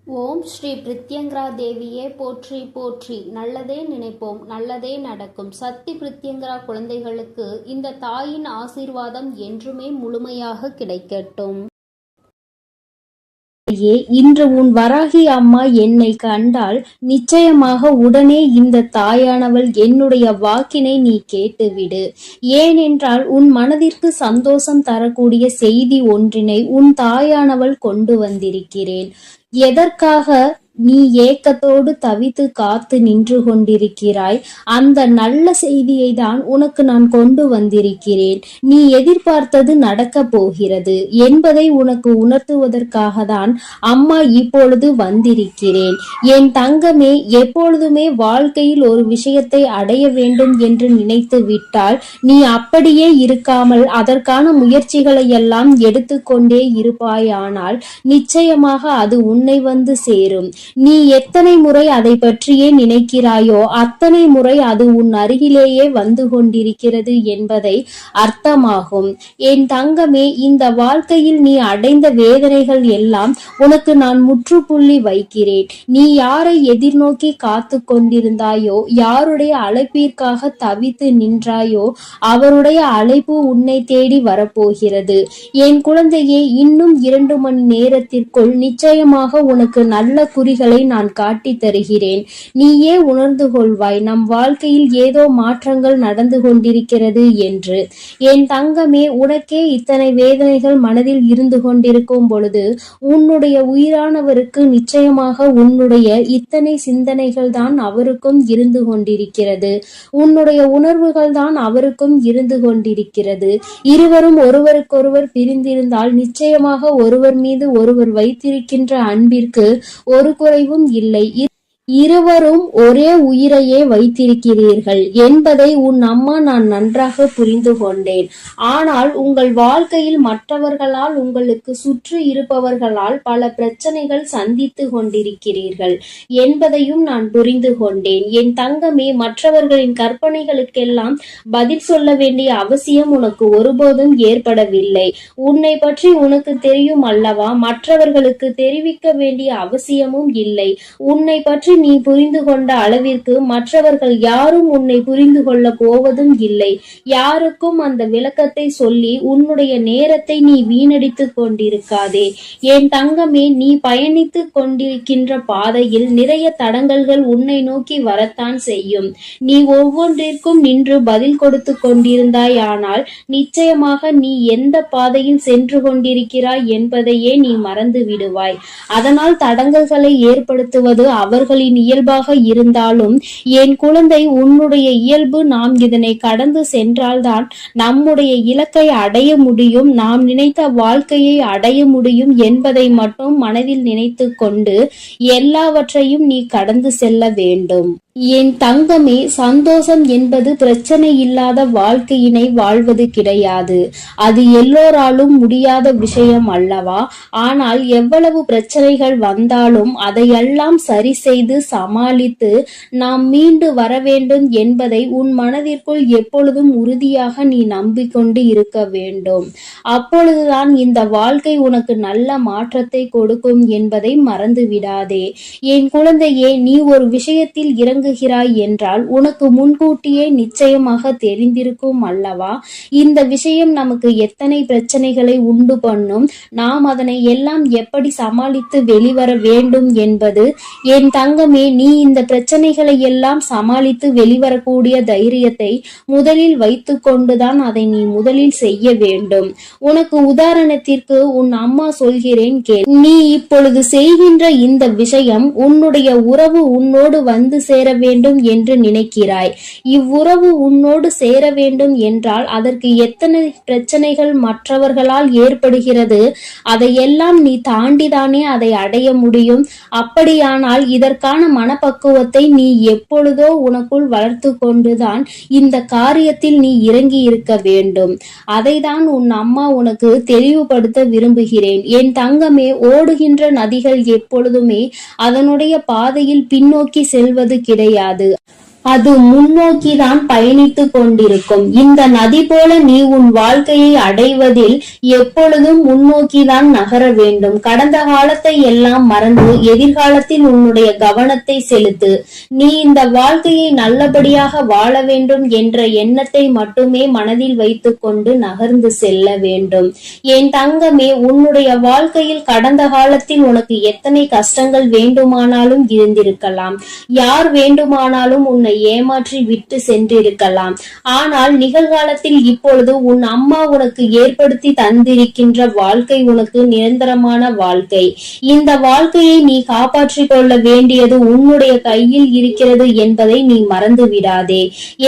ஓம் ஸ்ரீ பிரித்யங்கரா தேவியே போற்றி போற்றி. நல்லதே நினைப்போம், நல்லதே நடக்கும். சக்தி பிரித்யங்கரா குழந்தைகளுக்கு இந்த தாயின் ஆசீர்வாதம் என்றுமே முழுமையாக கிடைக்கட்டும். இன்று உன் வராகி அம்மா என்னை கண்டால் நிச்சயமாக உடனே இந்த தாயானவள் என்னுடைய வாக்கினை நீ கேட்டுவிடு. ஏனென்றால் உன் மனதிற்கு சந்தோஷம் தரக்கூடிய செய்தி ஒன்றினை உன் தாயானவள் கொண்டு வந்திருக்கிறேன். எதற்காக நீ ஏக்கத்தோடு தவித்து காத்து நின்று கொண்டிருக்கிறாய்? அந்த நல்ல செய்தியை தான் உனக்கு நான் கொண்டு வந்திருக்கிறேன். நீ எதிர்பார்த்தது நடக்க போகிறது என்பதை உனக்கு உணர்த்துவதற்காக தான் அம்மா இப்பொழுது வந்திருக்கிறேன். என் தங்கமே, எப்பொழுதுமே வாழ்க்கையில் ஒரு விஷயத்தை அடைய வேண்டும் என்று நினைத்து விட்டால் நீ அப்படியே இருக்காமல் அதற்கான முயற்சிகளை எல்லாம் எடுத்துக்கொண்டே இருப்பாயானால் நிச்சயமாக அது உன்னை வந்து சேரும். நீ எத்தனை முறை அதை பற்றியே நினைக்கிறாயோ அத்தனை முறை அது உன் அருகிலேயே வந்து கொண்டிருக்கிறது என்பதை அர்த்தமாகும். என் தங்கமே, இந்த வாழ்க்கையில் நீ அடைந்த வேதனைகள் எல்லாம் உனக்கு நான் முற்றுப்புள்ளி வைக்கிறேன். நீ யாரை எதிர்நோக்கி காத்து கொண்டிருந்தாயோ, யாருடைய அழைப்பிற்காக தவித்து நின்றாயோ, அவருடைய அழைப்பு உன்னை தேடி வரப்போகிறது. என் குழந்தையே, இன்னும் 2 மணி நேரத்திற்குள் நிச்சயமாக உனக்கு நல்ல குறிகளை நான் காட்டி தருகிறேன். நீயே உணர்ந்து கொள்வாய் நம் வாழ்க்கையில் ஏதோ மாற்றங்கள் நடந்து கொண்டிருக்கிறது என்று. என் தங்கமே, உனக்கே இத்தனை வேதனைகள் மனதில் இருந்து கொண்டிருக்கும் பொழுது உன்னுடைய உயிரானவருக்கு நிச்சயமாக உன்னுடைய இத்தனை சிந்தனைகள் தான் அவருக்கும் இருந்து கொண்டிருக்கிறது. உன்னுடைய உணர்வுகள் தான் அவருக்கும் இருந்து கொண்டிருக்கிறது. இருவரும் ஒருவருக்கொருவர் பிரிந்திருந்தால் நிச்சயமாக ஒருவர் மீது ஒருவர் வைத்திருக்கின்ற அன்பிற்கு ஒரு குறைவும் இல்லை. இருவரும் ஒரே உயிரையே வைத்திருக்கிறீர்கள் என்பதை உன் அம்மா நான் நன்றாக புரிந்து கொண்டேன். ஆனால் உங்கள் வாழ்க்கையில் மற்றவர்களால், உங்களுக்கு சுற்றி இருப்பவர்களால் பல பிரச்சனைகள் சந்தித்து கொண்டிருக்கிறீர்கள் என்பதையும் நான் புரிந்து கொண்டேன். என் தங்கமே, மற்றவர்களின் கற்பனைகளுக்கெல்லாம் பதில் சொல்ல வேண்டிய அவசியம் உனக்கு ஒருபோதும் ஏற்படவில்லை. உன்னை பற்றி உனக்கு தெரியும் அல்லவா? மற்றவர்களுக்கு தெரிவிக்க வேண்டிய அவசியமும் இல்லை. உன்னை பற்றி நீ புரிந்து கொண்ட அளவிற்கு மற்றவர்கள் யாரும் உன்னை புரிந்து கொள்ள போவதும் இல்லை. யாருக்கும் அந்த விளக்கத்தை சொல்லி உன்னுடைய நேரத்தை நீ வீணடித்துக் கொண்டிருக்காதே. என் தங்கமே, நீ பயணித்து கொண்டிருக்கின்ற பாதையில் நிறைய தடங்கல்கள் உன்னை நோக்கி வரத்தான் செய்யும். நீ ஒவ்வொன்றிற்கும் நின்று பதில் கொடுத்து கொண்டிருந்தாய். ஆனால் நிச்சயமாக நீ எந்த பாதையில் சென்று கொண்டிருக்கிறாய் என்பதையே நீ மறந்து விடுவாய். அதனால் தடங்கல்களை ஏற்படுத்துவது அவர்களின் இயல்பாக இருந்தாலும் என் குழந்தை, உன்னுடைய இயல்பு நாம் இதனை கடந்து சென்றால்தான் நம்முடைய இலக்கை அடைய முடியும், நாம் நினைத்த வாழ்க்கையை அடைய முடியும் என்பதை மட்டும் மனதில் நினைத்து கொண்டு எல்லாவற்றையும் நீ கடந்து செல்ல வேண்டும். என் தங்கமே, சந்தோஷம் என்பது பிரச்சனை இல்லாத வாழ்க்கையினை வாழ்வது கிடையாது. அது எல்லோராலும் முடியாத விஷயம் அல்லவா? ஆனால் எவ்வளவு பிரச்சனைகள் வந்தாலும் அதையெல்லாம் சரி செய்து சமாளித்து நாம் மீண்டு வர வேண்டும் என்பதை உன் மனதிற்குள் எப்பொழுதும் உறுதியாக நீ நம்பிக்கொண்டு இருக்க வேண்டும். அப்பொழுதுதான் இந்த வாழ்க்கை உனக்கு நல்ல மாற்றத்தை கொடுக்கும் என்பதை மறந்து விடாதே. என் குழந்தையே, நீ ஒரு விஷயத்தில் இறங்குகிறாய் என்றால் உனக்கு முன்கூட்டியே நிச்சயமாக தெரிந்திருக்கும் அல்லவா? இந்த விஷயம் நமக்கு எத்தனை பிரச்சனைகளை உண்டு பண்ணும், நாம் அதனை எல்லாம் எப்படி சமாளித்து வெளிவர வேண்டும் என்பது. என் தங்கமே, நீ இந்த பிரச்சனைகளை எல்லாம் சமாளித்து வெளிவரக்கூடிய தைரியத்தை முதலில் வைத்து கொண்டுதான் அதை நீ முதலில் செய்ய வேண்டும். உனக்கு உதாரணத்திற்கு உன் அம்மா சொல்கிறேன் கேள். நீ இப்பொழுது செய்கின்ற இந்த விஷயம் உன்னுடைய உறவு உன்னோடு வந்து சேர வேண்டும் என்று நினைக்கிறாய். இவ்வுறவு உன்னோடு சேர வேண்டும் என்றால் அதற்கு எத்தனை பிரச்சனைகள் மற்றவர்களால் ஏற்படுகிறது, அதையெல்லாம் நீ தாண்டிதானே அதை அடைய முடியும். அப்படியானால் இதற்கான மனப்பக்குவத்தை நீ எப்பொழுதோ உனக்குள் வளர்த்து கொண்டுதான் இந்த காரியத்தில் நீ இறங்கி இருக்க வேண்டும். அதைதான் உன் அம்மா உனக்கு தெளிவுபடுத்த விரும்புகிறேன். என் தங்கமே, ஓடுகின்ற நதிகள் எப்பொழுதுமே அதனுடைய பாதையில் பின்னோக்கி செல்வது கிடையாது. அது முன்னோக்கிதான் பயணித்துக் கொண்டிருக்கும். இந்த நதி போல நீ உன் வாழ்க்கையை அடைவதில் எப்பொழுதும் முன்னோக்கிதான் நகர வேண்டும். கடந்த காலத்தை எல்லாம் மறந்து எதிர்காலத்தில் உன்னுடைய கவனத்தை செலுத்து. நீ இந்த வாழ்க்கையை நல்லபடியாக வாழ வேண்டும் என்ற எண்ணத்தை மட்டுமே மனதில் வைத்துக் கொண்டு நகர்ந்து செல்ல வேண்டும். என் தங்கமே, உன்னுடைய வாழ்க்கையில் கடந்த காலத்தில் உனக்கு எத்தனை கஷ்டங்கள் வேண்டுமானாலும் இருந்திருக்கலாம். யார் வேண்டுமானாலும் உன்னை ஏமாற்றி விட்டு சென்றிருக்கலாம். ஆனால் நிகழ்காலத்தில் இப்பொழுது உன் அம்மா உனக்கு ஏற்படுத்தி தந்திருக்கின்ற வாழ்க்கை உனக்கு நிரந்தரமான வாழ்க்கை. இந்த வாழ்க்கையை நீ காப்பாற்றிக் கொள்ள வேண்டியது உன்னுடைய கையில் இருக்கிறது என்பதை நீ மறந்து விடாதே.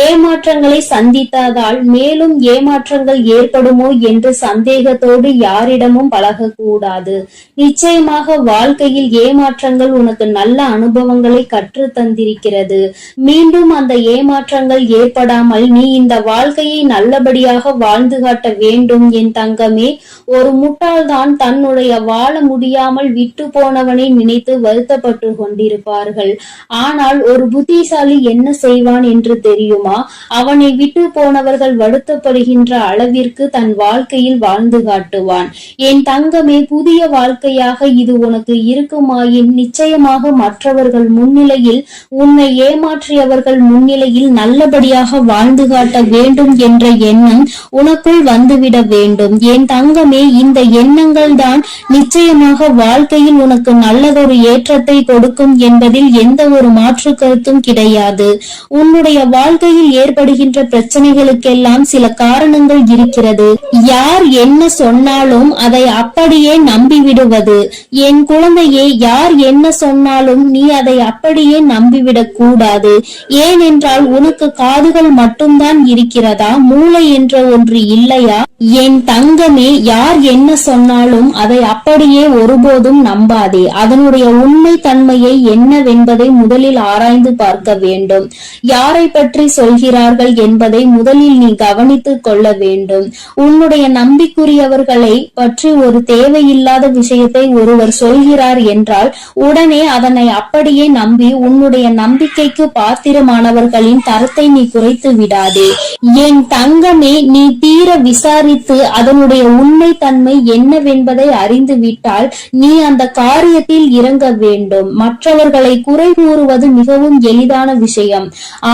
ஏமாற்றங்களை சந்தித்ததால் மேலும் ஏமாற்றங்கள் ஏற்படுமோ என்று சந்தேகத்தோடு யாரிடமும் பழகக்கூடாது. நிச்சயமாக வாழ்க்கையில் ஏமாற்றங்கள் உனக்கு நல்ல அனுபவங்களை கற்று தந்திருக்கிறது. மீண்டும் அந்த ஏமாற்றங்கள் ஏற்படாமல் நீ இந்த வாழ்க்கையை நல்லபடியாக வாழ்ந்து காட்ட வேண்டும். என் தங்கமே, ஒரு முட்டாள்தான் தன்னுடைய வாழ முடியாமல் விட்டு போனவனை நினைத்து வருத்தப்பட்டு கொண்டிருப்பார்கள். ஆனால் ஒரு புத்திசாலி என்ன செய்வான் என்று தெரியுமா? அவனை விட்டு போனவர்கள் வருத்தப்படுகின்ற அளவிற்கு தன் வாழ்க்கையில் வாழ்ந்து காட்டுவான். என் தங்கமே, புதிய வாழ்க்கையாக இது உனக்கு இருக்குமாயின் நிச்சயமாக மற்றவர்கள் முன்னிலையில் உன்னை ஏமாற்றியவர்கள் முன்னிலையில் நல்லபடியாக வாழ்ந்து காட்ட வேண்டும் என்ற எண்ணம் உனக்குள் வந்துவிட வேண்டும். என் தங்கமே, இந்த எண்ணங்கள் தான் நிச்சயமாக வாழ்க்கையில் உனக்கு நல்லதொரு ஏற்றத்தை கொடுக்கும் என்பதில் எந்த ஒரு மாற்று கருத்தும் கிடையாது. உன்னுடைய வாழ்க்கையில் ஏற்படுகின்ற பிரச்சனைகளுக்கெல்லாம் சில காரணங்கள் இருக்கிறது. யார் என்ன சொன்னாலும் அதை அப்படியே நம்பிவிடுவது. என் குழந்தையே, யார் என்ன சொன்னாலும் நீ அதை அப்படியே நம்பிவிடக் கூடாது. ஏனென்றால் உனக்கு காதுகள் மட்டும்தான் இருக்கிறதா? மூளை என்ற ஒன்று இல்லையா? என் தங்கமே, யார் என்ன சொன்னாலும் அதை அப்படியே ஒருபோதும் நம்பாதே. அதனுடைய உண்மை தன்மையை என்னவென்பதை முதலில் ஆராய்ந்து பார்க்க வேண்டும். யாரை பற்றி சொல்கிறார்கள் என்பதை முதலில் நீ கவனித்துக் கொள்ள வேண்டும். உன்னுடைய நம்பிக்குரியவர்களை பற்றி ஒரு தேவையில்லாத விஷயத்தை ஒருவர் சொல்கிறார் என்றால் உடனே அதனை அப்படியே நம்பி உன்னுடைய நம்பிக்கைக்கு பாத்திரமானவர்களின் தரத்தை நீ குறைத்து விடாதே. என் தங்கமே, நீ தீர விசாரித்து அதனுடைய உண்மை தன்மை என்னவென்பதை அறிந்து விட்டால் நீ அந்த காரியத்தில் இறங்க வேண்டும். மற்றவர்களை குறை கூறுவது மிகவும் எளிதான விஷயம்.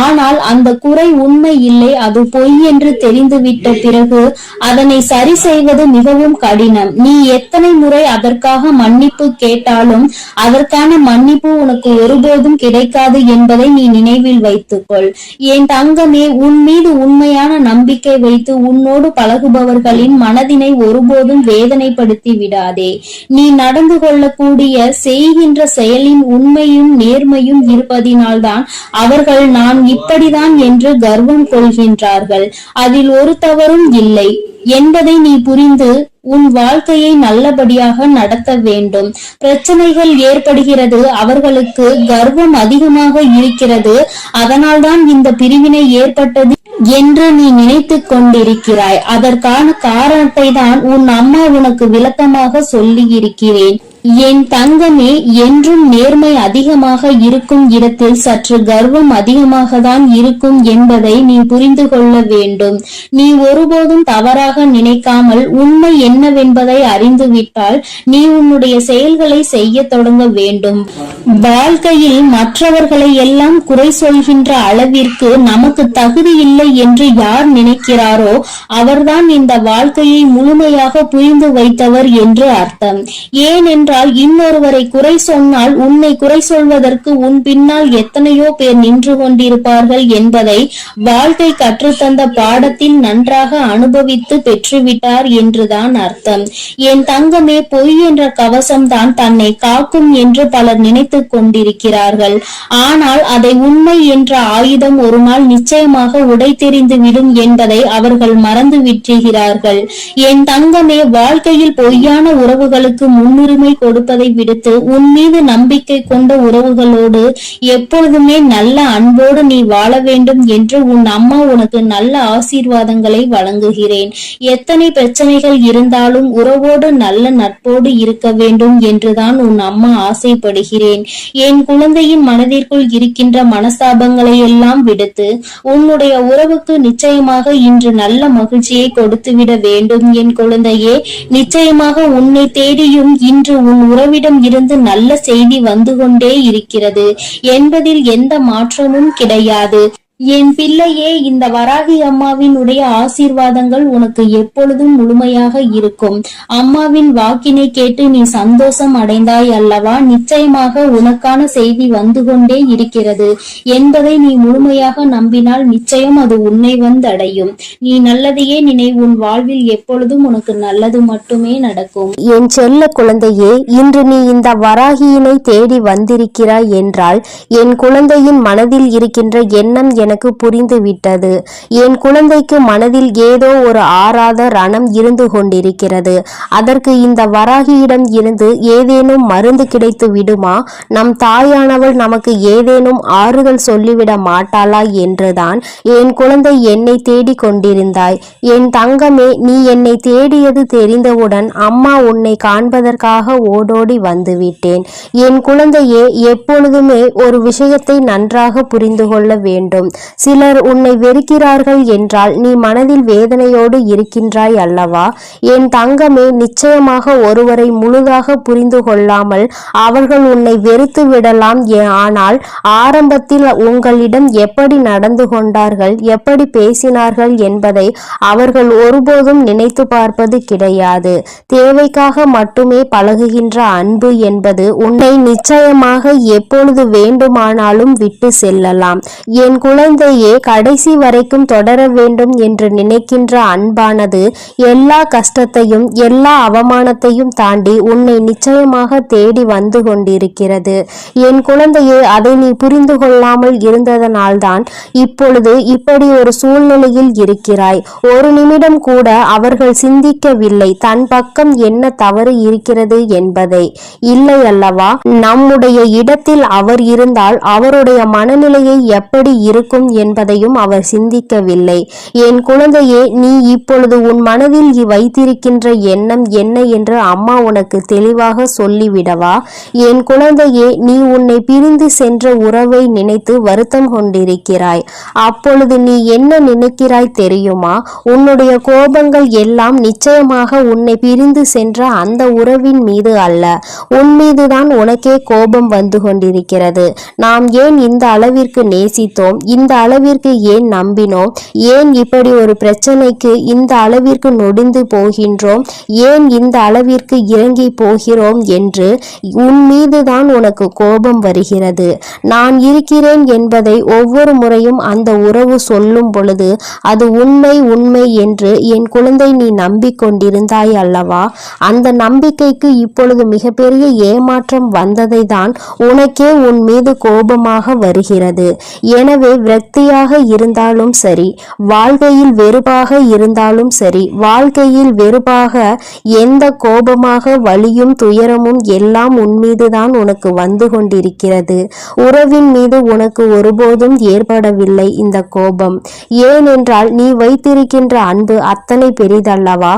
ஆனால் அந்த குறை உண்மை இல்லை, அது பொய் என்று தெரிந்துவிட்ட பிறகு அதனை சரி செய்வது மிகவும் கடினம். நீ எத்தனை முறை அதற்காக மன்னிப்பு கேட்டாலும் அதற்கான மன்னிப்பு உனக்கு ஒருபோதும் கிடைக்காது என்பதை நீ நினைவில் வைத்துக்கொள். என் தங்கமே, உன் மீது உண்மையான நம்பிக்கை வைத்து உன்னோடு பழகுபவர்களின் மனதினை ஒருபோதும் வேதனைப்படுத்தி விடாதே. நீ நடந்து கொள்ளக்கூடிய செய்கின்ற செயலின் உண்மையும் நேர்மையும் இருப்பதினால்தான் அவர்கள் நான் இப்படிதான் என்று கர்வம் கொள்கின்றார்கள். அதில் ஒரு தவறும் இல்லை என்பதை நீ புரிந்து உன் வாழ்க்கையை நல்லபடியாக நடத்த வேண்டும். பிரச்சனைகள் ஏற்படுகிறது, அவர்களுக்கு கர்வம் அதிகமாக இருக்கிறது, அதனால்தான் இந்த பிரிவினை ஏற்பட்டது என்று நீ நினைத்துக் கொண்டிருக்கிறாய். அதற்கான காரணத்தை தான் உன் அம்மா உனக்கு விளக்கமாக சொல்லி இருக்கிறேன். என் தங்கமே, என்றும் நேர்மை அதிகமாக இருக்கும் இடத்தில் சற்று கர்வம் அதிகமாக தான் இருக்கும் என்பதை நீ புரிந்து கொள்ள வேண்டும். நீ ஒருபோதும் தவறாக நினைக்காமல் உண்மை என்னவென்பதை அறிந்துவிட்டால் நீ உன்னுடைய செயல்களை செய்ய தொடங்க வேண்டும். வாழ்க்கையில் மற்றவர்களை எல்லாம் குறை சொல்கின்ற அளவிற்கு நமக்கு தகுதி இல்லை என்று யார் நினைக்கிறாரோ அவர்தான் இந்த வாழ்க்கையை முழுமையாக புரிந்து வைத்தவர் என்று அர்த்தம். ஏனென்றால் இன்னொருவரை குறை சொன்னால் உன்னை குறை சொல்வதற்கு உன் பின்னால் எத்தனையோ பேர் நின்று கொண்டிருப்பார்கள் என்பதை வாழ்க்கை கற்றுத்தந்த பாடத்தில் நன்றாக அனுபவித்து பெற்றுவிட்டார் என்றுதான் அர்த்தம். என் தங்கமே, பொய் என்ற கவசம் தான் தன்னை காக்கும் என்று பலர் நினைத்துக் கொண்டிருக்கிறார்கள். ஆனால் அதை உண்மை என்ற ஆயுதம் ஒரு நாள் நிச்சயமாக உடைத்தெறிந்து விடும் என்பதை அவர்கள் மறந்து விட்டுகிறார்கள். என் தங்கமே, வாழ்க்கையில் பொய்யான உறவுகளுக்கு முன்னுரிமை கொடுப்பதை விடுத்து உன் மீது நம்பிக்கை கொண்ட உறவுகளோடு எப்பொழுதுமே நல்ல அன்போடு நீ வாழ வேண்டும் என்று உன் அம்மா உனக்கு நல்ல ஆசீர்வாதங்களை வழங்குகிறேன். எத்தனை பிரச்சனைகள் இருந்தாலும் உறவோடு நல்ல நட்போடு இருக்க வேண்டும் என்றுதான் உன் அம்மா ஆசைப்படுகிறேன். என் குழந்தையின் மனதிற்குள் இருக்கின்ற மனஸ்தாபங்களை எல்லாம் விடுத்து உன்னுடைய உறவுக்கு நிச்சயமாக இன்று நல்ல மகிழ்ச்சியை கொடுத்துவிட வேண்டும். என் குழந்தையே, நிச்சயமாக உன்னை தேடியும் இன்று உன் உறவிடம் இருந்து நல்ல செய்தி வந்து கொண்டே இருக்கிறது என்பதில் எந்த மாற்றமும் கிடையாது. என் பிள்ளையே, இந்த வராகி அம்மாவினுடைய ஆசீர்வாதங்கள் உனக்கு எப்பொழுதும் முழுமையாக இருக்கும். அம்மாவின் வாக்கினை கேட்டு நீ சந்தோஷம் அடைந்தாய் அல்லவா? நிச்சயமாக உனக்கான செய்தி வந்து கொண்டே இருக்கிறது என்பதை நீ முழுமையாக நம்பினால் நிச்சயம் அது உன்னை வந்தடையும். நீ நல்லதையே நினை. உன் வாழ்வில் எப்பொழுதும் உனக்கு நல்லது மட்டுமே நடக்கும். என் செல்ல குழந்தையே, இன்று நீ இந்த வராகியினை தேடி வந்திருக்கிறாய் என்றால் என் குழந்தையின் மனதில் இருக்கின்ற எண்ணம் எனக்கு புரிந்து விட்டது. என் குழந்தைக்கு மனதில் ஏதோ ஒரு ஆறாத ரணம் இருந்து கொண்டிருக்கிறது. அதற்கு இந்த வராகியிடம் இருந்து ஏதேனும் மருந்து கிடைத்து விடுமா? நம் தாயானவள் நமக்கு ஏதேனும் ஆறுதல் சொல்லிவிட மாட்டாளா என்றுதான் என் குழந்தை என்னை தேடி கொண்டிருந்தாய். என் தங்கமே, நீ என்னை தேடியது தெரிந்தவுடன் அம்மா உன்னை காண்பதற்காக ஓடோடி வந்துவிட்டேன். என் குழந்தையே, எப்பொழுதுமே ஒரு விஷயத்தை நன்றாக புரிந்து கொள்ள வேண்டும். சிலர் உன்னை வெறுக்கிறார்கள் என்றால் நீ மனதில் வேதனையோடு இருக்கின்றாய் அல்லவா? என் தங்கமே, நிச்சயமாக ஒருவரை முழுதாக புரிந்து கொள்ளாமல் அவர்கள் உன்னை வெறுத்து விடலாம். ஆனால் ஆரம்பத்தில் உங்களிடம் எப்படி நடந்து கொண்டார்கள், எப்படி பேசினார்கள் என்பதை அவர்கள் ஒருபோதும் நினைத்து பார்ப்பது கிடையாது. தேவைக்காக மட்டுமே பழகுகின்ற அன்பு என்பது உன்னை நிச்சயமாக எப்பொழுது வேண்டுமானாலும் விட்டு செல்லலாம். என் குழந்தையே, கடைசி வரைக்கும் தொடர வேண்டும் என்று நினைக்கின்ற அன்பானது எல்லா கஷ்டத்தையும் எல்லா அவமானத்தையும் தாண்டி உன்னை நிச்சயமாக தேடி வந்து கொண்டிருக்கிறது. என் குழந்தையே, அதை நீ புரிந்து கொள்ளாமல் இருந்ததனால்தான் இப்பொழுது இப்படி ஒரு சூழ்நிலையில் இருக்கிறாய். ஒரு நிமிடம் கூட அவர்கள் சிந்திக்கவில்லை தன் பக்கம் என்ன தவறு இருக்கிறது என்பதை. இல்லை அல்லவா? நம்முடைய இடத்தில் அவர் இருந்தால் அவருடைய மனநிலையை எப்படி இருக்கும் என்பதையும் அவர் சிந்திக்கவில்லை. என் குழந்தையே, நீ இப்பொழுது உன் மனதில் வைத்திருக்கின்ற எண்ணம் என்ன என்று அம்மா உனக்கு தெளிவாக சொல்லிவிடவா? என் குழந்தையே, நீ உன்னை பிரிந்து சென்ற உறவை நினைத்து வருத்தம் கொண்டிருக்கிறாய். அப்பொழுது நீ என்ன நினைக்கிறாய் தெரியுமா? உன்னுடைய கோபங்கள் எல்லாம் நிச்சயமாக உன்னை பிரிந்து சென்ற அந்த உறவின் மீது அல்ல, உன் மீதுதான் உனக்கே கோபம் வந்து கொண்டிருக்கிறது. நாம் ஏன் இந்த அளவிற்கு நேசித்தோம், இந்த அளவிற்கு ஏன் நம்பினோம், ஏன் இப்படி ஒரு பிரச்சனைக்கு இந்த அளவிற்கு நொடிந்து போகின்றோம், ஏன் இந்த அளவிற்கு இறங்கி போகிறோம் என்று உன் மீதுதான் உனக்கு கோபம் வருகிறது. நான் இருக்கிறேன் என்பதை ஒவ்வொரு முறையும் அந்த உறவு சொல்லும் பொழுது அது உண்மை உண்மை என்று என் குழந்தை நீ நம்பிக்கொண்டிருந்தாய் அல்லவா? அந்த நம்பிக்கைக்கு இப்பொழுது மிகப்பெரிய ஏமாற்றம் வந்ததை தான் உனக்கே உன் மீது கோபமாக வருகிறது. எனவே விரக்தியாக இருந்தாலும் சரி, வாழ்க்கையில் வெறுப்பாக இருந்தாலும் சரி, வாழ்க்கையில் வெறுப்பாக எந்த கோபமாக வலியும் துயரமும் எல்லாம் உன் மீதுதான் உனக்கு வந்து கொண்டிருக்கிறது. உறவின் மீது உனக்கு ஒருபோதும் ஏற்படவில்லை இந்த கோபம். ஏனென்றால் நீ வைத்திருக்கின்ற அன்பு அத்தனை பெரிதல்லவா?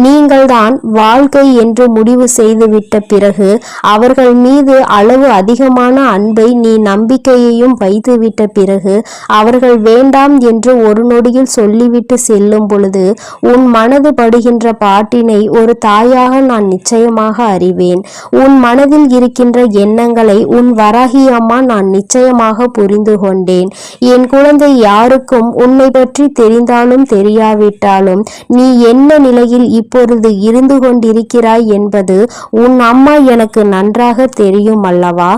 நீங்கள்தான் வாழ்க்கை என்று முடிவு செய்துவிட்ட பிறகு அவர்கள் மீது அளவு அதிகமான அன்பை நீ நம்பிக்கையையும் வைத்துவிட்ட பிறகு அவர்கள் வேண்டாம் என்று ஒரு நொடியில் சொல்லிவிட்டு செல்லும் பொழுது உன் மனது படுகின்ற பாட்டினை ஒரு தாயாக நான் நிச்சயமாக அறிவேன். உன் மனதில் இருக்கின்ற எண்ணங்களை உன் வராகி அம்மா நான் நிச்சயமாக புரிந்து கொண்டேன். என் குழந்தை, யாருக்கும் உன்னை பற்றி தெரிந்தாலும் தெரியாவிட்டாலும் நீ என்ன நிலையில் இப்பொழுது இருந்து கொண்டிருக்கிறாய் என்பது உன் அம்மா எனக்கு நன்றாக தெரியும் அல்லவா?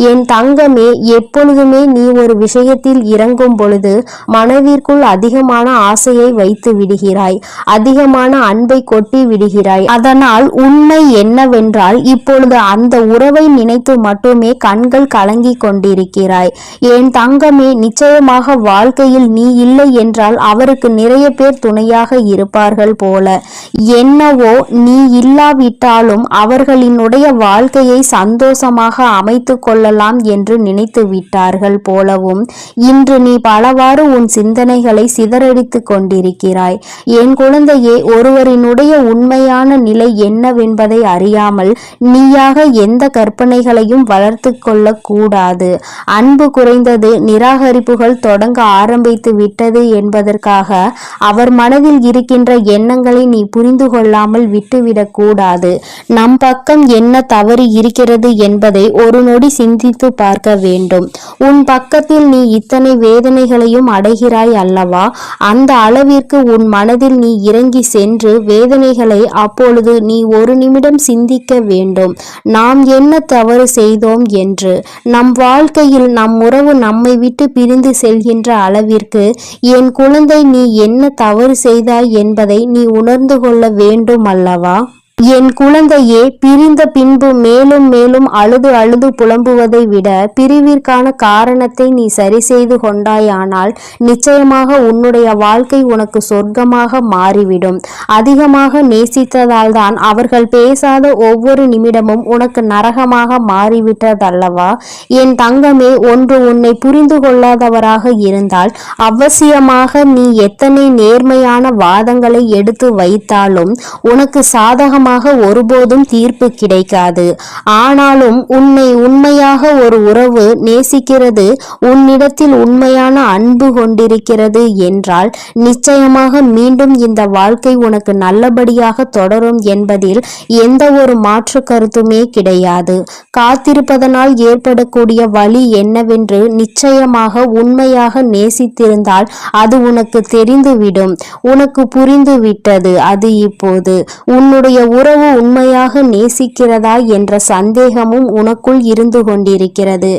என் தங்கமே, எப்பொழுதுமே நீ ஒரு விஷயத்தில் இறங்க தொடங்கும் பொழுது மனதிற்குள் அதிகமான ஆசையை வைத்து விடுகிறாய், அதிகமான அன்பை கொட்டி விடுகிறாய். அதனால் உண்மை என்னவென்றால் இப்பொழுது அந்த உறவை நினைத்து மட்டுமே கண்கள் கலங்கி கொண்டிருக்கிறாய். என் தங்கமே, நிச்சயமாக வாழ்க்கையில் நீ இல்லை என்றால் அவருக்கு நிறைய பேர் துணையாக இருப்பார்கள் போல. என்னவோ நீ இல்லாவிட்டாலும் அவர்களினுடைய வாழ்க்கையை சந்தோஷமாக அமைத்து கொள்ளலாம் என்று நினைத்து விட்டார்கள் போலவும் இன்று நீ பலவாறு உன் சிந்தனைகளை சிதறடித்து கொண்டிருக்கிறாய். என் குழந்தையே, ஒருவரினுடைய உண்மையான நிலை என்னவென்பதை அறியாமல் நீயாக எந்த கற்பனைகளையும் வளர்த்து கொள்ள கூடாது. அன்பு குறைந்தது, நிராகரிப்புகள் தொடங்க ஆரம்பித்து விட்டது என்பதற்காக அவர் மனதில் இருக்கின்ற எண்ணங்களை நீ புரிந்து கொள்ளாமல் விட்டுவிடக் கூடாது. நம் பக்கம் என்ன தவறு இருக்கிறது என்பதை ஒரு நொடி சிந்தித்து பார்க்க வேண்டும். உன் பக்கத்தில் நீ இத்தனை வேதனைகளையும் அடைகிறாய் அல்லவா? அந்த அளவிற்கு உன் மனதில் நீ இறங்கி சென்று வேதனைகளை அப்பொழுது நீ ஒரு நிமிடம் சிந்திக்க வேண்டும். நாம் என்ன தவறு செய்தோம் என்று. நம் வாழ்க்கையில் நம் உறவு நம்மை விட்டு பிரிந்து செல்கின்ற அளவிற்கு என் குழந்தை நீ என்ன தவறு செய்தாய் என்பதை நீ உணர்ந்து கொள்ள வேண்டும் அல்லவா? என் குழந்தையே, பிரிந்த பின்பு மேலும் மேலும் அழுது அழுது புலம்புவதை விட பிரிவிற்கான காரணத்தை நீ சரி செய்து கொண்டாயானால் நிச்சயமாக உன்னுடைய வாழ்க்கை உனக்கு சொர்க்கமாக மாறிவிடும். அதிகமாக நேசித்ததால் தான் அவர்கள் பேசாத ஒவ்வொரு நிமிடமும் உனக்கு நரகமாக மாறிவிட்டதல்லவா? என் தங்கமே, ஒன்று உன்னை புரிந்து கொள்ளாதவராக இருந்தால் அவசியமாக நீ எத்தனை நேர்மையான வாதங்களை எடுத்து வைத்தாலும் உனக்கு சாதகமாக ஒருபோதும் தீர்ப்பு கிடைக்காது. ஆனாலும் உன்னை உண்மையாக ஒரு உறவு நேசிக்கிறது, உன்னிடத்தில் உண்மையான அன்பு கொண்டிருக்கிறது என்றால் நிச்சயமாக மீண்டும் இந்த வாழ்க்கை உனக்கு நல்லபடியாக தொடரும் என்பதில் எந்த ஒரு மாற்று கருத்துமே கிடையாது. காத்திருப்பதனால் ஏற்படக்கூடிய வலி என்னவென்று நிச்சயமாக உண்மையாக நேசித்திருந்தால் அது உனக்கு தெரிந்துவிடும். உனக்கு புரிந்து விட்டது. அது இப்போது உன்னுடைய உறவு உண்மையாக நேசிக்கிறதா என்ற சந்தேகமும் உனக்குள் இருந்து கொண்டிருக்கிறது.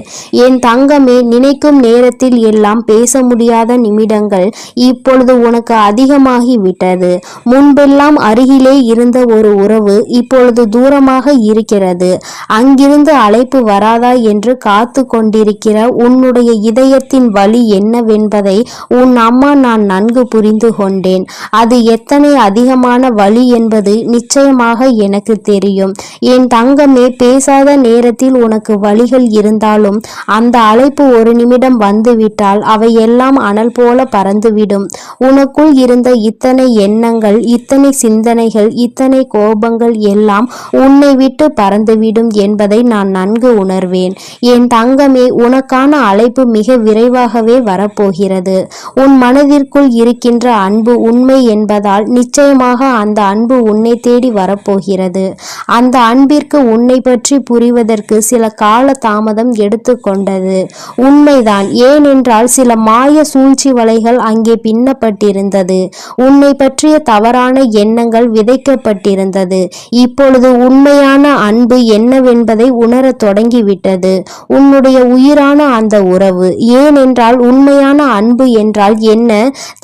என் தங்கமே, நினைக்கும் நேரத்தில் எல்லாம் பேச முடியாத நிமிடங்கள் இப்பொழுது உனக்கு அதிகமாகி விட்டது. முன்பெல்லாம் அருகிலே இருந்த ஒரு உறவு இப்பொழுது தூரமாக இருக்கிறது. அங்கிருந்து அழைப்பு வராதா என்று காத்து கொண்டிருக்கிற உன்னுடைய இதயத்தின் வலி என்னவென்பதை உன் அம்மா நான் நன்கு புரிந்து கொண்டேன். அது எத்தனை அதிகமான வலி என்பது நிச்சயமாக எனக்கு தெரியும். என் தங்கமே, பேசாத நேரத்தில் உனக்கு வலிகள் இருந்தாலும் அந்த அழைப்பு ஒரு நிமிடம் வந்துவிட்டால் அவை எல்லாம் அனல் போல பறந்துவிடும். உனக்குள் இருந்த இத்தனை எண்ணங்கள், இத்தனை சிந்தனைகள், இத்தனை கோபங்கள் எல்லாம் உன்னை விட்டு பறந்துவிடும் என்பதை நான் நன்கு உணர்வேன். என் தங்கமே, உனக்கான அழைப்பு மிக விரைவாகவே வரப்போகிறது. உன் மனதிற்குள் இருக்கின்ற அன்பு உண்மை என்பதால் நிச்சயமாக அந்த அன்பு உன்னை தேடி வரப்போகிறது. அந்த அன்பிற்கு உன்னை பற்றி புரிவதற்கு சில கால தாமதம் எடுத்துக்கொண்டது உண்மைதான். ஏனென்றால் சில மாய சூழ்ச்சி வலைகள் அங்கே பின்னப்பட்டிருந்தது. உன்னை பற்றிய தவறான எண்ணங்கள் விதைக்கப்பட்டிருந்தது. இப்பொழுது உண்மையான அன்பு என்னவென்பதை உணரத் தொடங்கிவிட்டது உன்னுடைய உயிரான அந்த உறவு. ஏனென்றால் உண்மையான அன்பு என்றால் என்ன?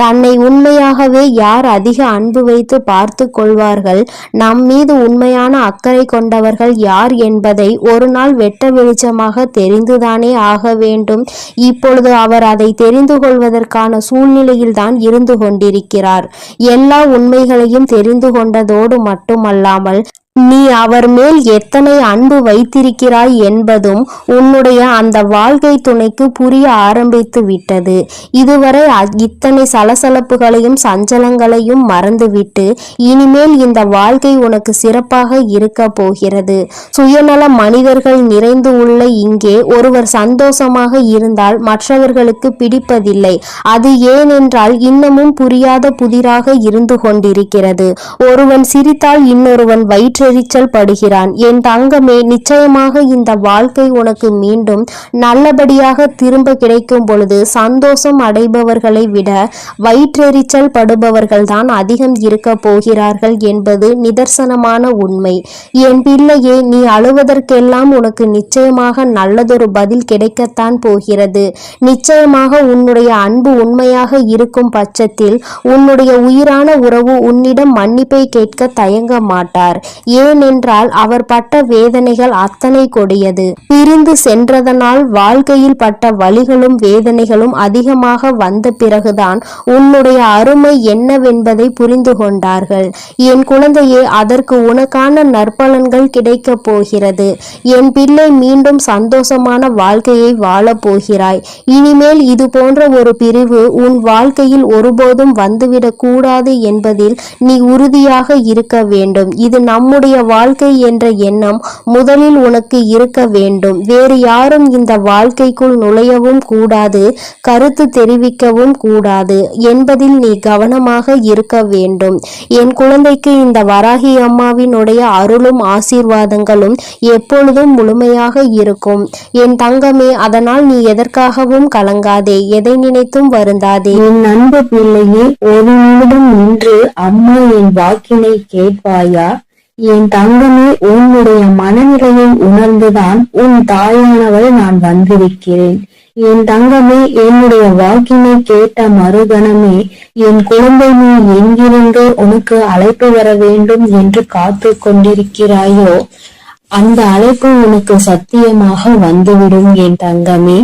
தன்னை உண்மையாகவே யார் அதிக அன்பு வைத்து பார்த்து கொள்வார்கள், நம் மீது உண்மையான அக்கறை கொண்டவர்கள் யார் என்பதை ஒரு நாள் வெட்ட வெளிச்சமாக தெரிந்துதானே ஆக வேண்டும். இப்பொழுது அவர் அதை தெரிந்து கொள்வதற்கான சூழ்நிலையில் தான் இருந்து கொண்டிருக்கிறார். எல்லா உண்மைகளையும் தெரிந்து கொண்டதோடு மட்டுமல்லாமல் நீ அவர் மேல் எத்தனை அன்பு வைத்திருக்கிறாய் என்பதும் உன்னுடைய அந்த வாழ்க்கை துணைக்கு புரிய ஆரம்பித்து விட்டது. இதுவரை இத்தனை சலசலப்புகளையும் சஞ்சலங்களையும் மறந்துவிட்டு இனிமேல் இந்த வாழ்க்கை உனக்கு சிறப்பாக இருக்க போகிறது. சுயநல மனிதர்கள் நிறைந்து உள்ள இங்கே ஒருவர் சந்தோஷமாக இருந்தால் மற்றவர்களுக்கு பிடிப்பதில்லை. அது ஏனென்றால் இன்னமும் புரியாத புதிராக இருந்து கொண்டிருக்கிறது. ஒருவன் சிரித்தால் இன்னொருவன் வயிற்று வயிற்றெரிச்சல் படுகிறான். என் தங்கமே, நிச்சயமாக இந்த வாழ்க்கை உனக்கு மீண்டும் நல்லபடியாக திரும்ப கிடைக்கும் பொழுது சந்தோஷம் அடைபவர்களை விட வயிற்றெரிச்சல் படுபவர்கள் தான் அதிகம் இருக்க போகிறார்கள் என்பது நிதர்சனமான உண்மை. என் பிள்ளையே, நீ அழுவதற்கெல்லாம் உனக்கு நிச்சயமாக நல்லதொரு பதில் கிடைக்கத்தான் போகிறது. நிச்சயமாக உன்னுடைய அன்பு உண்மையாக இருக்கும் பட்சத்தில் உன்னுடைய உயிரான உறவு உன்னிடம் மன்னிப்பை கேட்க தயங்க மாட்டார். ஏனென்றால் அவர் பட்ட வேதனைகள் அத்தனை கொடியது. பிரிந்து சென்றதனால் வாழ்க்கையில் பட்ட வலிகளும் வேதனைகளும் அதிகமாக வந்த பிறகுதான் உன்னுடைய அருமை என்னவென்பதை புரிந்து கொண்டார்கள். என் குழந்தையே, அதற்கு உனக்கான நற்பலன்கள் கிடைக்கப் போகிறது. என் பிள்ளை, மீண்டும் சந்தோஷமான வாழ்க்கையை வாழப் போகிறாய். இனிமேல் இது போன்ற ஒரு பிரிவு உன் வாழ்க்கையில் ஒருபோதும் வந்துவிடக் கூடாது என்பதில் நீ உறுதியாக இருக்க வேண்டும். இது நம்முடைய வாழ்க்கை என்ற எண்ணம் முதலில் உனக்கு இருக்க வேண்டும். வேறு யாரும் இந்த வாழ்க்கைக்குள் நுழையவும் கூடாது, கருத்து தெரிவிக்கவும் கூடாது என்பதில் நீ கவனமாக இருக்க வேண்டும். என் குழந்தைக்கு இந்த வராகி அம்மாவினுடைய அருளும் ஆசீர்வாதங்களும் எப்பொழுதும் முழுமையாக இருக்கும். என் தங்கமே, அதனால் நீ எதற்காகவும் கலங்காதே, எதை நினைத்தும் வருந்தாதே. என் அன்பு பிள்ளையே, ஒரு நிமிடம் நின்று அம்மா என் வாக்கினை கேட்பாயா? என் தங்கமே, உன்னுடைய மனநிலையை உணர்ந்துதான் உன் தாயானவள் நான் வந்திருக்கிறேன். என் தங்கமே, என்னுடைய வாக்கினை கேட்ட மறுகணமே என் குழந்தை, நீ எங்கிருந்து உனக்கு அழைப்பு வர வேண்டும் என்று காத்து கொண்டிருக்கிறாயோ அந்த அழைப்பு உனக்கு சத்தியமாக வந்துவிடும். என் தங்கமே,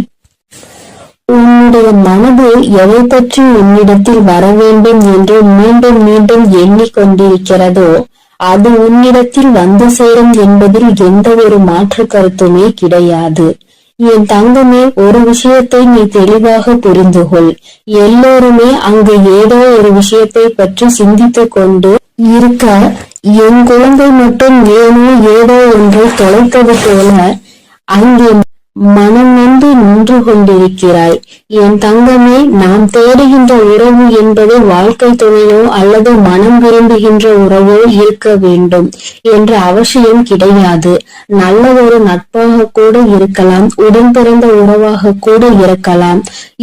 உன்னுடைய மனது எதை பற்றி உன்னிடத்தில் வர வேண்டும் என்று மீண்டும் மீண்டும் எண்ணிக்கொண்டிருக்கிறதோ அது உன்னிடத்தில் வந்து சேரும் என்பதில் எந்த ஒரு மாற்று கருத்துமே கிடையாது. என் தங்கமே, ஒரு விஷயத்தை நீ தெளிவாக புரிந்து கொள். எல்லோருமே அங்கு ஏதோ ஒரு விஷயத்தை பற்றி சிந்தித்து கொண்டு இருக்க, என் குழந்தை மட்டும் ஏதோ ஒன்றை தொலைத்தது போல அங்கே மனம் நொந்து நின்று கொண்டிருக்கிறாய். என் தங்கமே, நாம் தேடுகின்ற உறவு என்பது வாழ்க்கை துணையோ அல்லது மனம் விரும்புகின்ற உறவோ இருக்க வேண்டும் என்ற அவசியம் கிடையாது. நல்ல ஒரு நட்பாக கூட இருக்கலாம், உடன் பிறந்த உறவாக கூட இருக்கலாம்.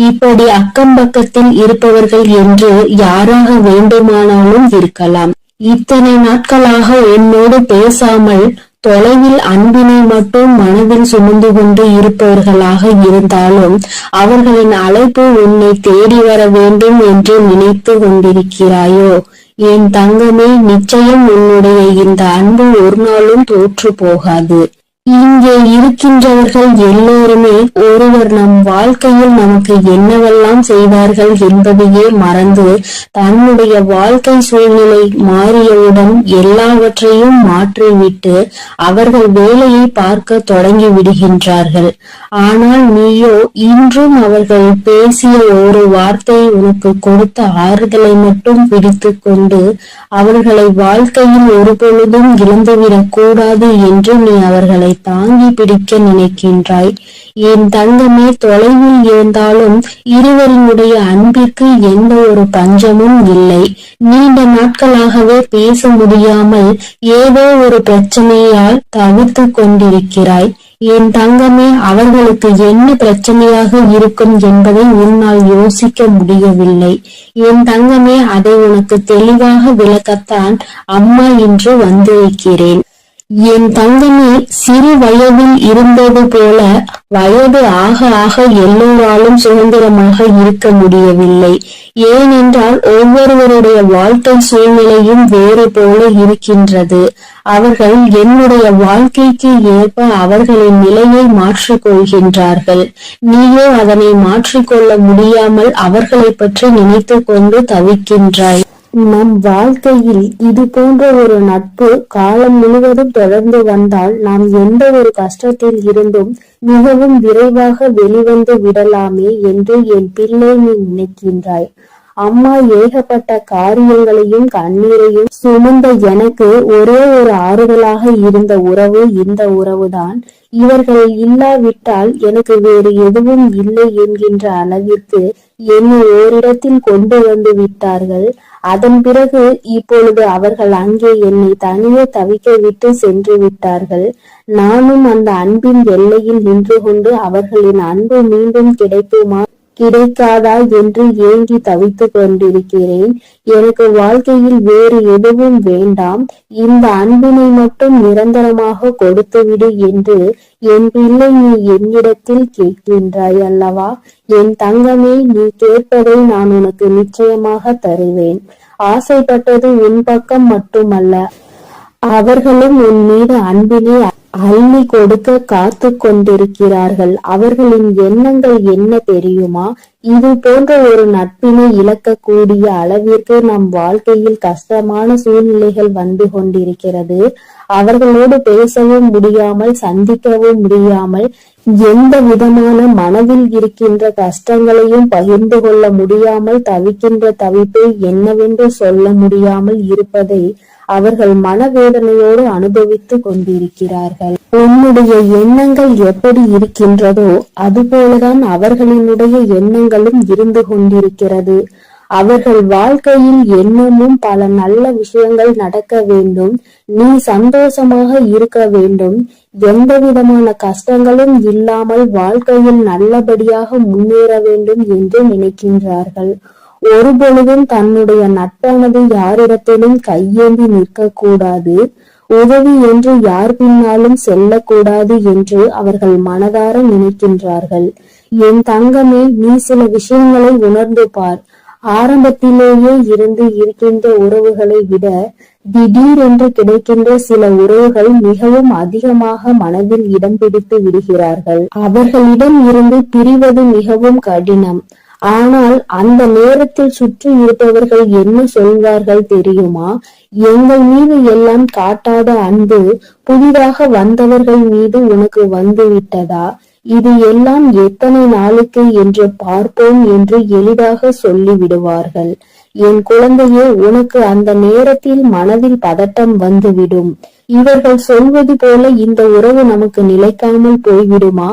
இப்படி அக்கம் பக்கத்தில் இருப்பவர்கள் என்று யாராக வேண்டுமானாலும் இருக்கலாம். இத்தனை நாட்களாக உன்னோடு பேசாமல் தொலைவில் அன்பினை மட்டும் மனதில் சுமந்து கொண்டு இருப்பவர்களாக இருந்தாலும் அவர்களின் அழைப்பு உன்னை தேடி வர வேண்டும் என்று நினைத்து கொண்டிருக்கிறாயோ? என் தங்கமே, நிச்சயம் உன்னுடைய இந்த அன்பு ஒரு நாளும் தோற்று போகாது. இங்கே இருக்கின்றவர்கள் எல்லோருமே ஒருவர் நம் வாழ்க்கையில் நமக்கு என்னவெல்லாம் செய்தார்கள் என்பதையே மறந்து தன்னுடைய வாழ்க்கை சூழ்நிலை மாறியவுடன் எல்லாவற்றையும் மாற்றிவிட்டு அவர்கள் வேலையை பார்க்க தொடங்கி விடுகின்றார்கள். ஆனால் நீயோ இன்றும் அவர்கள் பேசிய ஒரு வார்த்தை உனக்கு கொடுத்த ஆறுதலை மட்டும் பிடித்து கொண்டு அவர்களை வாழ்க்கையில் ஒரு பொழுதும் இழந்துவிடக் கூடாது என்று நீ அவர்களை தாங்கி பிடிக்க நினைக்கின்றாய். என் தங்கமே, தொலைவில் இருந்தாலும் இருவரினுடைய அன்பிற்கு எந்த ஒரு பஞ்சமும் இல்லை. நீண்ட நாட்களாகவே பேச முடியாமல் ஏதோ ஒரு பிரச்சனையால் தவித்து கொண்டிருக்கிறாய். என் தங்கமே, அவர்களுக்கு என்ன பிரச்சனையாக இருக்கும் என்பதை உன்னால் யோசிக்க முடியவில்லை. என் தங்கமே, அதை உனக்கு தெளிவாக விளக்கத்தான் அம்மா இன்று வந்திருக்கிறேன். என் தங்கமே, சிறு வயதில் இருந்தது போல வயது ஆக ஆக எல்லோராலும் சுதந்திரமாக இருக்க முடியவில்லை. ஏனென்றால் ஒவ்வொருவருடைய வாழ்க்கை சூழ்நிலையும் வேறு போல இருக்கின்றது. அவர்கள் என்னுடைய வாழ்க்கைக்கு ஏற்ப அவர்களின் நிலையை மாற்றிக் கொள்கின்றார்கள். நீயோ அதனை மாற்றிக்கொள்ள முடியாமல் அவர்களை பற்றி நினைத்து கொண்டு தவிக்கின்றாய். நம் வாழ்க்கையில் இது போன்ற ஒரு நட்பு காலம் முழுவதும் தொடர்ந்து வந்தால் நாம் எந்த ஒரு கஷ்டத்தில் இருந்தும் மிகவும் விரைவாக வெளிவந்து விடலாமே என்று என் பிள்ளை நீ நினைக்கின்றாய். அம்மா ஏகப்பட்ட காரியங்களையும் கண்ணீரையும் சுமந்த எனக்கு ஒரே ஒரு ஆறுதலாக இருந்த உறவு இந்த உறவுதான். இவர்கள் இல்லாவிட்டால் எனக்கு வேறு எதுவும் இல்லை என்கின்ற அளவிற்கு என்னை ஓரிடத்தில் கொண்டு வந்து விட்டார்கள். அதன் பிறகு இப்பொழுது அவர்கள் அங்கே என்னை தனியே தவிக்க விட்டு சென்று விட்டார்கள். நானும் அந்த அன்பின் எல்லையில் நின்று கொண்டு அவர்களின் அன்பு மீண்டும் கிடைக்குமா கிடைக்காதா என்று ஏங்கி தவித்துக் கொண்டிருக்கிறேன். எனக்கு வாழ்க்கையில் வேறு எதுவும் வேண்டாம், இந்த அன்பினை மட்டும் நிரந்தரமாக கொடுத்துவிடு என்று என் பிள்ளை நீ என்னிடத்தில் கேட்கின்றாய் அல்லவா? என் தங்கமே, நீ கேட்பதை நான் உனக்கு நிச்சயமாக தருவேன். ஆசைப்பட்டது உன் பக்கம் மட்டுமல்ல, அவர்களும் உன் மீது அன்பினை அள்ளி கொடுக்க காத்து கொண்டிருக்கிறார்கள். அவர்களின் எண்ணங்கள் என்ன தெரியுமா? இது போன்ற ஒரு நட்பினை இழக்கக்கூடிய அளவிற்கு நம் வாழ்க்கையில் கஷ்டமான சூழ்நிலைகள் வந்து கொண்டிருக்கிறது. அவர்களோடு பேசவும் முடியாமல், சந்திக்கவும் முடியாமல், எந்த விதமான மனதில் இருக்கின்ற கஷ்டங்களையும் பகிர்ந்து கொள்ள முடியாமல் தவிக்கின்ற தவிப்பை என்னவென்று சொல்ல முடியாமல் இருப்பதை அவர்கள் மனவேதனையோடு அனுபவித்து கொண்டிருக்கிறார்கள். உன்னுடைய எண்ணங்கள் எப்படி இருக்கின்றதோ அதுபோலதான் அவர்களினுடைய எண்ணங்களும் இருந்து கொண்டிருக்கிறது. அவர்கள் வாழ்க்கையில் என்னமும் பல நல்ல விஷயங்கள் நடக்க வேண்டும், நீ சந்தோஷமாக இருக்க வேண்டும், எந்த விதமான கஷ்டங்களும் இல்லாமல் வாழ்க்கையில் நல்லபடியாக முன்னேற வேண்டும் என்று நினைக்கின்றார்கள். ஒருபொழுதும் தன்னுடைய நட்பானது யாரிடத்திலும் கையேந்தி நிற்க கூடாது, உதவி என்று யார் பின்னாலும் செல்லக்கூடாது என்று அவர்கள் மனதார நினைக்கின்றார்கள். என் தங்கமே, நீ சில விஷயங்களை உணர்ந்து பார். ஆரம்பத்திலேயே இருந்து இருக்கின்ற உறவுகளை விட திடீரென்று கிடைக்கின்ற சில உறவுகள் மிகவும் அதிகமாக மனதில் இடம் பிடித்து விடுகிறார்கள். அவர்களிடம் இருந்து பிரிவது மிகவும் கடினம். ஆனால் அந்த நேரத்தில் சுற்றி இருப்பவர்கள் என்ன சொல்வார்கள் தெரியுமா? எங்கள் மீது எல்லாம் காட்டாத அன்பு புதிதாக வந்தவர்கள் மீது உனக்கு வந்து விட்டதா? இது எல்லாம் எத்தனை நாளுக்கு என்று பார்ப்போம் என்று எளிதாக சொல்லி விடுவார்கள். என் குழந்தையே, உனக்கு அந்த நேரத்தில் மனதில் பதட்டம் வந்துவிடும். இவர்கள் சொல்வது போல இந்த உறவு நமக்கு நிலைக்காமல் போய்விடுமா?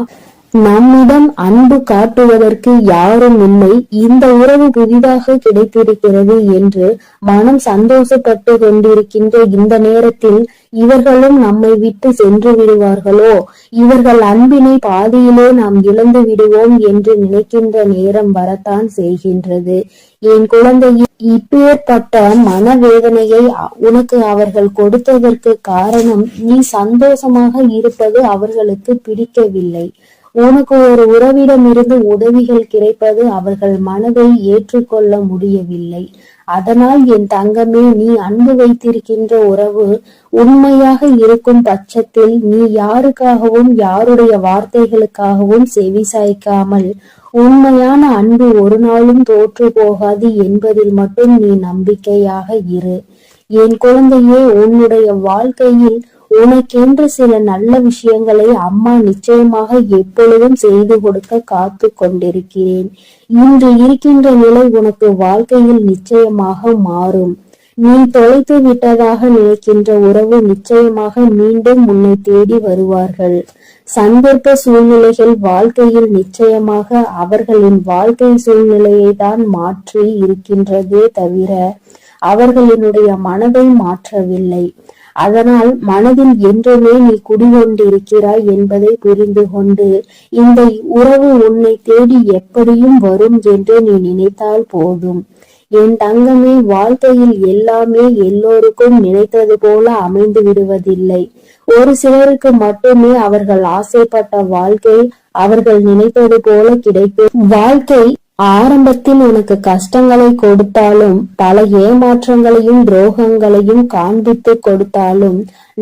நம்மிடம் அன்பு காட்டுவதற்கு யாரும் இல்லை, இந்த உறவு புதிதாக கிடைத்திருக்கிறது என்று மனம் சந்தோஷப்பட்டு கொண்டிருக்கின்ற இந்த நேரத்தில் இவர்களும் நம்மை விட்டு சென்று விடுவார்களோ, இவர்கள் அன்பினை பாதியிலே நாம் இழந்து விடுவோம் என்று நினைக்கின்ற நேரம் வரத்தான் செய்கின்றது. என் குழந்தையே, இப்பேற்பட்ட மனவேதனையை உனக்கு அவர்கள் கொடுத்ததற்கு காரணம் நீ சந்தோஷமாக இருப்பது அவர்களுக்கு பிடிக்கவில்லை. உனக்கு ஒரு உறவிடமிருந்து உதவிகள் கிடைப்பது அவர்கள் மனதை ஏற்றுக்கொள்ள முடியவில்லை. அதனால் என் தங்கமே, நீ அன்பு வைத்திருக்கின்ற உறவு உண்மையாக இருக்கும் பட்சத்தில் நீ யாருக்காகவும் யாருடைய வார்த்தைகளுக்காகவும் செவி சாய்க்காமல் உண்மையான அன்பு ஒரு நாளும் தோற்று போகாது என்பதில் மட்டும் நீ நம்பிக்கையாக இரு. என் குழந்தையே, உன்னுடைய வாழ்க்கையில் உனக்கென்று சில நல்ல விஷயங்களை அம்மா நிச்சயமாக எப்பொழுதும் செய்து கொடுக்க காத்து கொண்டிருக்கிறேன். இன்று இருக்கின்ற நிலை உனக்கு வாழ்க்கையில் நிச்சயமாக மாறும். நீ தொலைத்து விட்டதாக நினைக்கின்ற உறவு நிச்சயமாக மீண்டும் உன்னை தேடி வருவார்கள். சந்தர்ப்ப சூழ்நிலைகள் வாழ்க்கையில் நிச்சயமாக அவர்களின் வாழ்க்கை சூழ்நிலையை தான் மாற்றி இருக்கின்றதே தவிர அவர்களினுடைய மனதை மாற்றவில்லை. அதனால் மனதில் என்றுமே நீ குடிகொண்டிருக்கிறாய் என்பதை புரிந்து கொண்டு இந்த உறவு உன்னை தேடி எப்படியும் வரும் என்று நீ நினைத்தால் போதும். என் தங்கமே, வாழ்க்கையில் எல்லாமே எல்லோருக்கும் நினைத்தது போல அமைந்து விடுவதில்லை. ஒரு சிலருக்கு மட்டுமே அவர்கள் ஆசைப்பட்ட வாழ்க்கை அவர்கள் நினைத்தது போல கிடைக்கும். வாழ்க்கை ஆரம்பத்தில் உனக்கு கஷ்டங்களை கொடுத்தாலும், பல ஏமாற்றங்களையும் துரோகங்களையும் காண்பித்து கொடுத்தாலும்,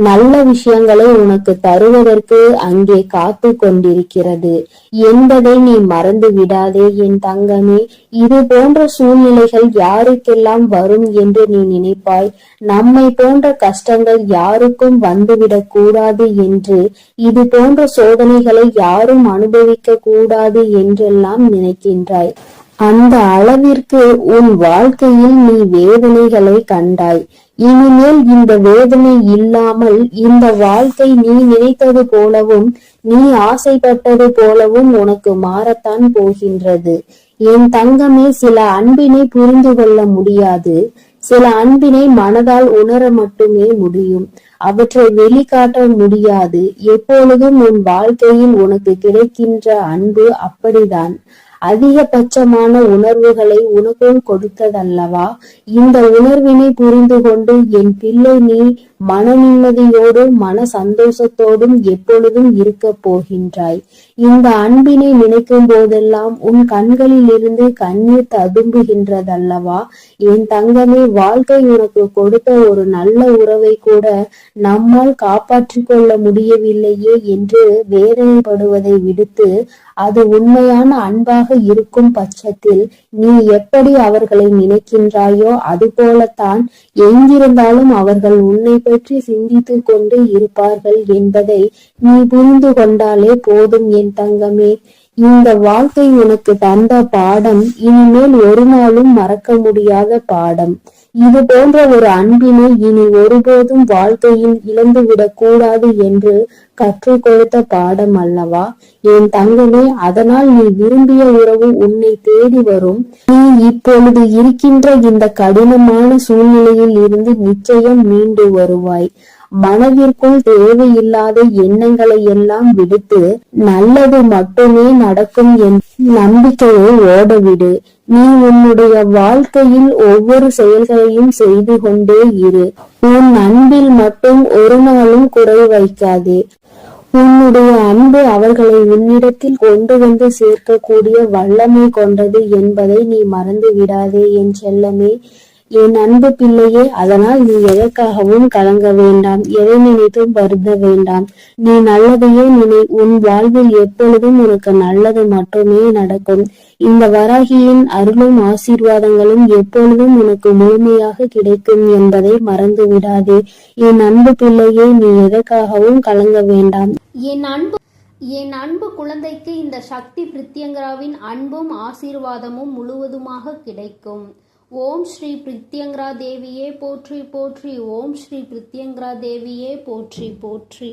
நல்ல விஷயங்களை உனக்கு தருவதற்கு அங்கே காத்து கொண்டிருக்கிறது என்பதை நீ மறந்து விடாதே என் தங்கமே. இது போன்ற சூழ்நிலைகள் யாருக்கெல்லாம் வரும் என்று நீ நினைப்பாய்? நம்மை போன்ற கஷ்டங்கள் யாருக்கும் வந்துவிடக் கூடாது என்று, இது போன்ற சோதனைகளை யாரும் அனுபவிக்க கூடாது என்றெல்லாம் நினைக்கின்றாய். அந்த அளவிற்கு உன் வாழ்க்கையில் நீ வேதனைகளை கண்டாய். இனிமேல் இந்த வேதனை இல்லாமல் இந்த வாழ்க்கை நீ நினைத்தது போலவும் நீ ஆசைப்பட்டது போலவும் உனக்கு மாறத்தான் போகின்றது. என் தங்கமே, சில அன்பினை புரிந்து கொள்ள முடியாது, சில அன்பினை மனதால் உணர மட்டுமே முடியும், அவற்றை வெளிக்காட்ட முடியாது. எப்பொழுதும் உன் வாழ்க்கையில் உனக்கு கிடைக்கின்ற அன்பு அப்படிதான். அதிகபட்சமான உணர்வுகளை உனக்கும் கொடுத்ததல்லவா? இந்த உணர்வினை புரிந்து கொண்டு என் பிள்ளை, நீ மன நிம்மதியோடும் மன சந்தோஷத்தோடும் எப்பொழுதும் இருக்க போகின்றாய். இந்த அன்பினை நினைக்கும் போதெல்லாம் உன் கண்களில் இருந்து கண்ணீர் ததும்புகின்றதல்லவா? என் தங்கமே, வாழ்க்கை உனக்கு கொடுத்த ஒரு நல்ல உறவை கூட நம்மால் காப்பாற்றிக் கொள்ள முடியவில்லையே என்று வேதனைப்படுவதை விடுத்து, அது உண்மையான அன்பாக இருக்கும் பட்சத்தில் நீ எப்படி அவர்களை நினைக்கின்றாயோ அதுபோலத்தான் எங்கிருந்தாலும் அவர்கள் உன்னை பற்றி சிந்தித்து கொண்டு இருப்பார்கள் என்பதை நீ புரிந்து கொண்டாலே போதும் என் தங்கமே. இந்த வாழ்க்கை உனக்கு தந்த பாடம் இனிமேல் ஒரு நாளும் மறக்க முடியாத பாடம். இது போன்ற ஒரு அன்பினை இனி ஒருபோதும் வாழ்க்கையில் இழந்துவிடக் கூடாது என்று கற்றுக் கொடுத்த பாடம் அல்லவா என் தங்கமே? அதனால் நீ விரும்பிய உறவு உன்னை தேடி வரும். நீ இப்பொழுது இருக்கின்ற இந்த கடினமான சூழ்நிலையில் இருந்து நிச்சயம் மீண்டு வருவாய். மனதிற்குள் தேவையில்லாத எண்ணங்களை எல்லாம் விடுத்து நல்லது மட்டுமே நடக்கும் என் நம்பிக்கையை ஓடவிடு. நீ உன்னுடைய வாழ்க்கையில் ஒவ்வொரு செயல்களையும் செய்து கொண்டே இரு. உன் அன்பில் மட்டும் ஒரு நாளும் குறை வைக்காதே. உன்னுடைய அன்பு அவர்களை உன்னிடத்தில் கொண்டு வந்து சேர்க்கக்கூடிய வல்லமை கொண்டது என்பதை நீ மறந்து விடாதே என் செல்லமே, என் அன்பு பிள்ளையே. அதனால் நீ எதற்காகவும் கலங்க வேண்டாம், எதை நினைத்தும் வருந்த வேண்டாம். நீ நல்லதையே நினை. உன் வாழ்வில் எப்பொழுதும் உனக்கு நல்லது மட்டுமே நடக்கும். இந்த வராகியின் அருளும் ஆசீர்வாதங்களும் எப்பொழுதும் உனக்கு முழுமையாக கிடைக்கும் என்பதை மறந்து விடாதே என் அன்பு பிள்ளையே. நீ எதற்காகவும் கலங்க வேண்டாம். என் அன்பு குழந்தைக்கு இந்த சக்தி பிரித்யங்கராவின் அன்பும் ஆசீர்வாதமும் முழுவதுமாக கிடைக்கும். ஓம் ஸ்ரீ பிரித்யங்கரா தேவியே போற்றி போற்றி. ஓம் ஸ்ரீ பிரித்யங்கரா தேவியே போற்றி போற்றி.